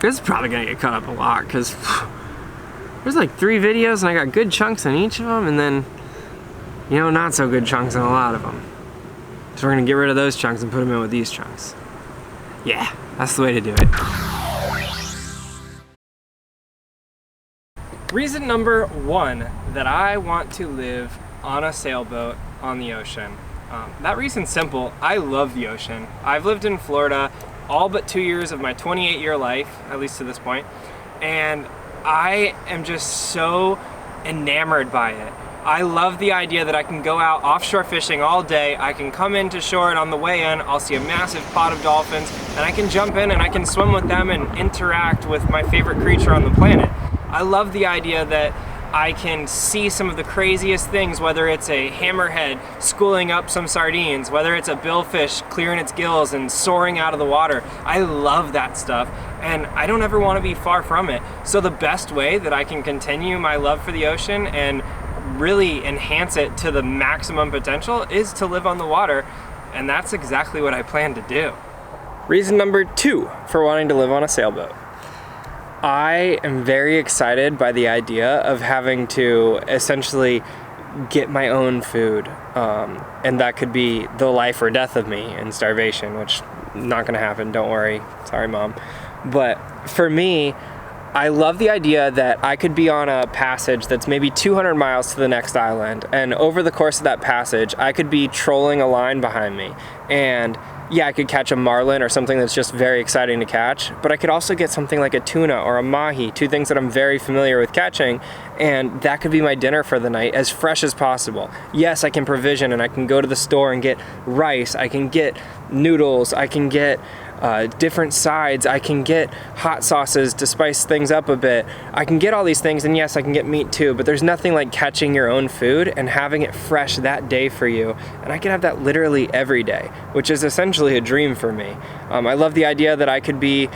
This is probably gonna get cut up a lot because there's like 3 videos and I got good chunks in each of them, and then, you know, not so good chunks in a lot of them. So we're gonna get rid of those chunks and put them in with these chunks. Yeah, that's the way to do it. Reason number 1 that I want to live on a sailboat on the ocean. That reason's simple. I love the ocean. I've lived in Florida all but 2 years of my 28-year life, at least to this point, and I am just so enamored by it. I love the idea that I can go out offshore fishing all day, I can come into shore, and on the way in I'll see a massive pod of dolphins, and I can jump in and I can swim with them and interact with my favorite creature on the planet. I love the idea that I can see some of the craziest things, whether it's a hammerhead schooling up some sardines, whether it's a billfish clearing its gills and soaring out of the water. I love that stuff, and I don't ever want to be far from it. So the best way that I can continue my love for the ocean and really enhance it to the maximum potential is to live on the water, and that's exactly what I plan to do. Reason number 2 for wanting to live on a sailboat. I am very excited by the idea of having to essentially get my own food, and that could be the life or death of me in starvation, which not gonna happen, don't worry, sorry Mom. But for me, I love the idea that I could be on a passage that's maybe 200 miles to the next island, and over the course of that passage, I could be trolling a line behind me, and yeah, I could catch a marlin or something that's just very exciting to catch, but I could also get something like a tuna or a mahi, 2 things that I'm very familiar with catching, and that could be my dinner for the night, as fresh as possible. Yes, I can provision and I can go to the store and get rice, I can get noodles, I can get different sides, I can get hot sauces to spice things up a bit. I can get all these things, and yes, I can get meat too, but there's nothing like catching your own food and having it fresh that day for you. And I can have that literally every day, which is essentially a dream for me. I love the idea that I could be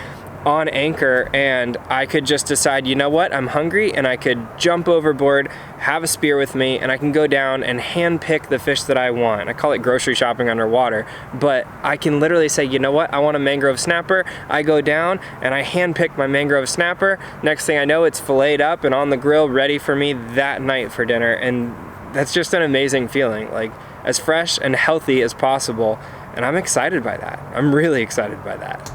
on anchor and I could just decide, you know what, I'm hungry, and I could jump overboard, have a spear with me, and I can go down and hand pick the fish that I want. I call it grocery shopping underwater, but I can literally say, you know what, I want a mangrove snapper. I go down and I hand pick my mangrove snapper. Next thing I know, it's filleted up and on the grill ready for me that night for dinner, and that's just an amazing feeling, like as fresh and healthy as possible, and I'm excited by that. I'm really excited by that.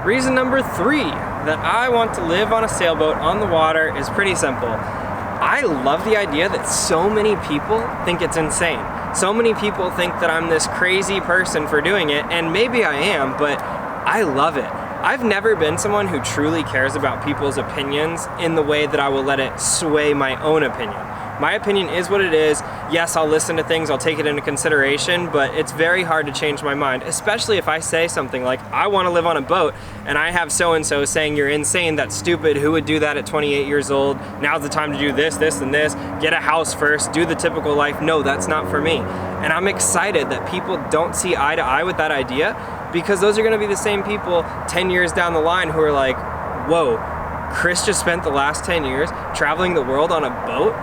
Reason number 3 that I want to live on a sailboat on the water is pretty simple. I love the idea that so many people think it's insane. So many people think that I'm this crazy person for doing it, and maybe I am, but I love it. I've never been someone who truly cares about people's opinions in the way that I will let it sway my own opinion. My opinion is what it is. Yes, I'll listen to things, I'll take it into consideration, but it's very hard to change my mind, especially if I say something like, I want to live on a boat, and I have so-and-so saying, you're insane, that's stupid, who would do that at 28 years old? Now's the time to do this, this, and this, get a house first, do the typical life. No, that's not for me. And I'm excited that people don't see eye to eye with that idea, because those are gonna be the same people 10 years down the line who are like, whoa, Chris just spent the last 10 years traveling the world on a boat?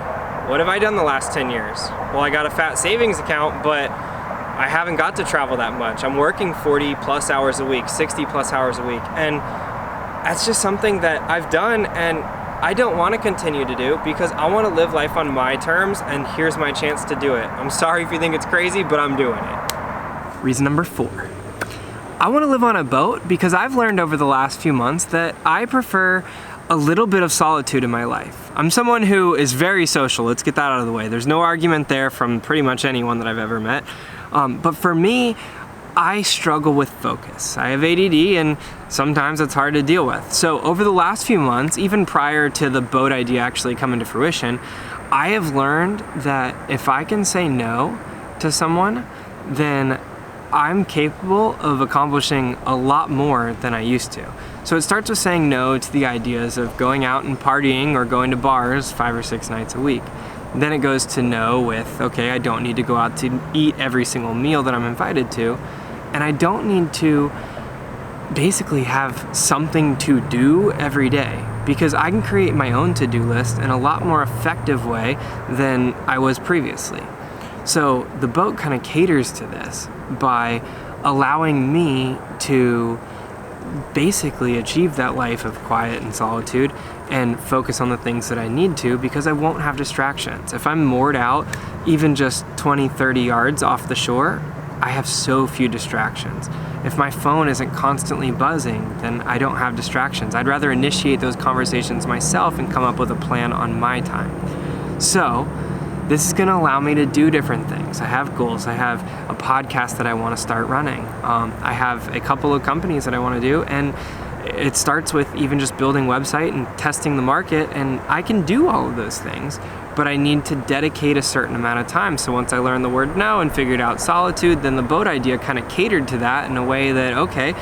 What have I done the last 10 years? Well, I got a fat savings account, but I haven't got to travel that much. I'm working 40 plus hours a week, 60 plus hours a week, and that's just something that I've done and I don't want to continue to do, because I want to live life on my terms, and here's my chance to do it. I'm sorry if you think it's crazy, but I'm doing it. Reason number 4. I want to live on a boat because I've learned over the last few months that I prefer a little bit of solitude in my life. I'm someone who is very social, let's get that out of the way. There's no argument there from pretty much anyone that I've ever met. But for me, I struggle with focus. I have ADD, and sometimes it's hard to deal with. So over the last few months, even prior to the boat idea actually coming to fruition, I have learned that if I can say no to someone, then I'm capable of accomplishing a lot more than I used to. So it starts with saying no to the ideas of going out and partying or going to bars 5 or 6 nights a week. Then it goes to no with, okay, I don't need to go out to eat every single meal that I'm invited to, and I don't need to basically have something to do every day, because I can create my own to-do list in a lot more effective way than I was previously. So the boat kind of caters to this by allowing me to basically achieve that life of quiet and solitude and focus on the things that I need to, because I won't have distractions. If I'm moored out even just 20, 30 yards off the shore, I have so few distractions. If my phone isn't constantly buzzing, then I don't have distractions. I'd rather initiate those conversations myself and come up with a plan on my time. So this is gonna allow me to do different things. I have goals. I have a podcast that I wanna start running. I have a couple of companies that I wanna do, and it starts with even just building a website and testing the market, and I can do all of those things, but I need to dedicate a certain amount of time. So once I learned the word no and figured out solitude, then the boat idea kind of catered to that in a way that, okay,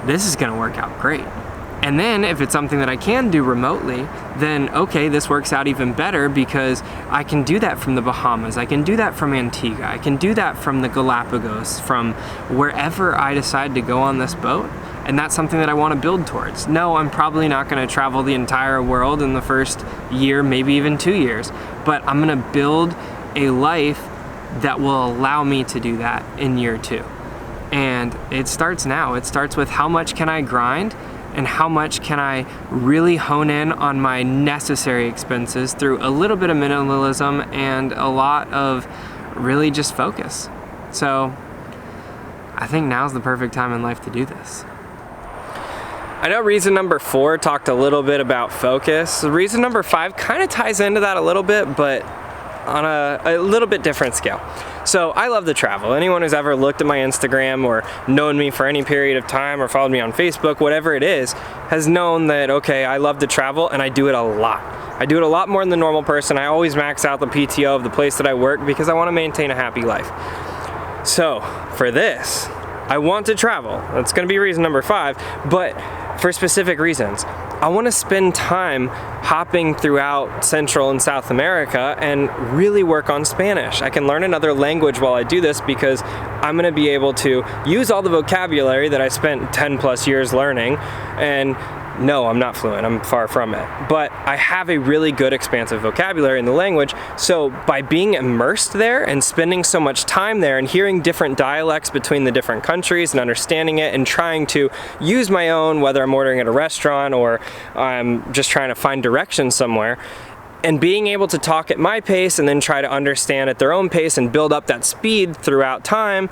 this is gonna work out great. And then if it's something that I can do remotely, then okay, this works out even better, because I can do that from the Bahamas, I can do that from Antigua, I can do that from the Galapagos, from wherever I decide to go on this boat. And that's something that I want to build towards. No, I'm probably not going to travel the entire world in the first year, maybe even 2 years, but I'm going to build a life that will allow me to do that in year 2. And it starts now. It starts with how much can I grind and how much can I really hone in on my necessary expenses through a little bit of minimalism and a lot of really just focus. So I think now's the perfect time in life to do this. I know reason number 4 talked a little bit about focus. Reason number 5 kind of ties into that a little bit, but on a little bit different scale. So I love to travel. Anyone who's ever looked at my Instagram or known me for any period of time or followed me on Facebook, whatever it is, has known that, okay, I love to travel and I do it a lot. I do it a lot more than the normal person. I always max out the PTO of the place that I work because I want to maintain a happy life. So for this, I want to travel. That's going to be reason number 5, but for specific reasons. I want to spend time hopping throughout Central and South America and really work on Spanish. I can learn another language while I do this because I'm going to be able to use all the vocabulary that I spent 10 plus years learning. And no, I'm not fluent, I'm far from it. But I have a really good expansive vocabulary in the language, so by being immersed there and spending so much time there and hearing different dialects between the different countries and understanding it and trying to use my own, whether I'm ordering at a restaurant or I'm just trying to find directions somewhere, and being able to talk at my pace and then try to understand at their own pace and build up that speed throughout time,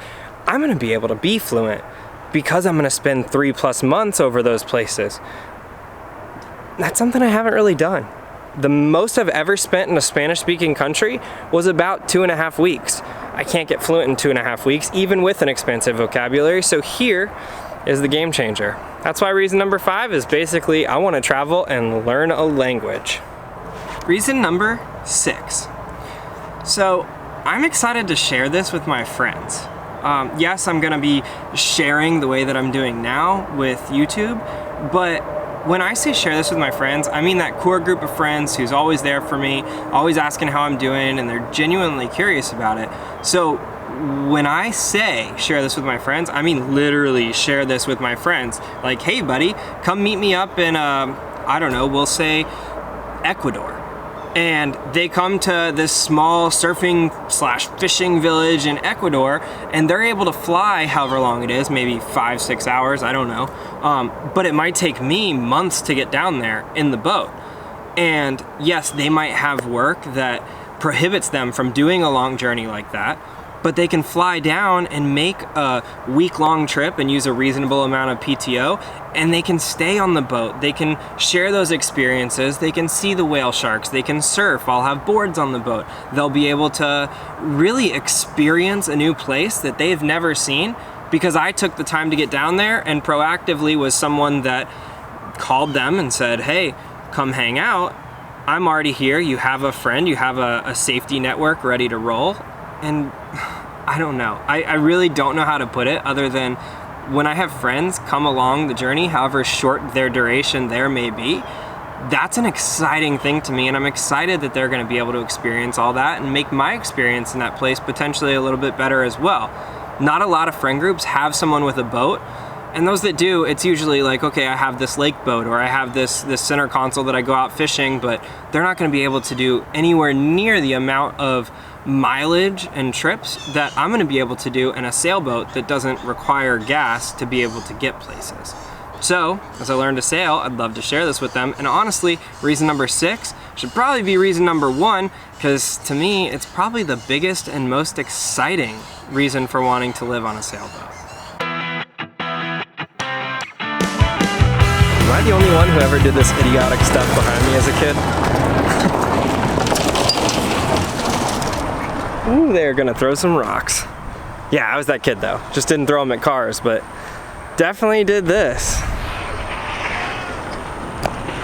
I'm gonna be able to be fluent because I'm gonna spend 3+ months over those places. That's something I haven't really done. The most I've ever spent in a Spanish-speaking country was about 2.5 weeks. I can't get fluent in 2.5 weeks, even with an expansive vocabulary, so here is the game changer. That's why reason number 5 is basically I want to travel and learn a language. Reason number 6. So I'm excited to share this with my friends. Yes, I'm gonna be sharing the way that I'm doing now with YouTube, but when I say share this with my friends, I mean that core group of friends who's always there for me, always asking how I'm doing, and they're genuinely curious about it. So when I say share this with my friends, I mean literally share this with my friends. Like, hey buddy, come meet me up in, I don't know, we'll say Ecuador. And they come to this small surfing/fishing village in Ecuador, and they're able to fly however long it is, maybe 5-6 hours, I don't know. But it might take me months to get down there in the boat. And yes, they might have work that prohibits them from doing a long journey like that, but they can fly down and make a week-long trip and use a reasonable amount of PTO, and they can stay on the boat. They can share those experiences. They can see the whale sharks. They can surf. I'll have boards on the boat. They'll be able to really experience a new place that they've never seen because I took the time to get down there and proactively was someone that called them and said, hey, come hang out. I'm already here. You have a friend. You have a safety network ready to roll. And I don't know. I really don't know how to put it other than when I have friends come along the journey, however short their duration there may be, that's an exciting thing to me, and I'm excited that they're going to be able to experience all that and make my experience in that place potentially a little bit better as well. Not a lot of friend groups have someone with a boat, and those that do, it's usually like, okay, I have this lake boat or I have this center console that I go out fishing, but they're not going to be able to do anywhere near the amount of mileage and trips that I'm going to be able to do in a sailboat that doesn't require gas to be able to get places. So, as I learned to sail, I'd love to share this with them. And honestly, reason number 6 should probably be reason number 1, because to me, it's probably the biggest and most exciting reason for wanting to live on a sailboat. Am I the only one who ever did this idiotic stuff behind me as a kid? Ooh, they're gonna throw some rocks. Yeah, I was that kid though. Just didn't throw them at cars, but definitely did this.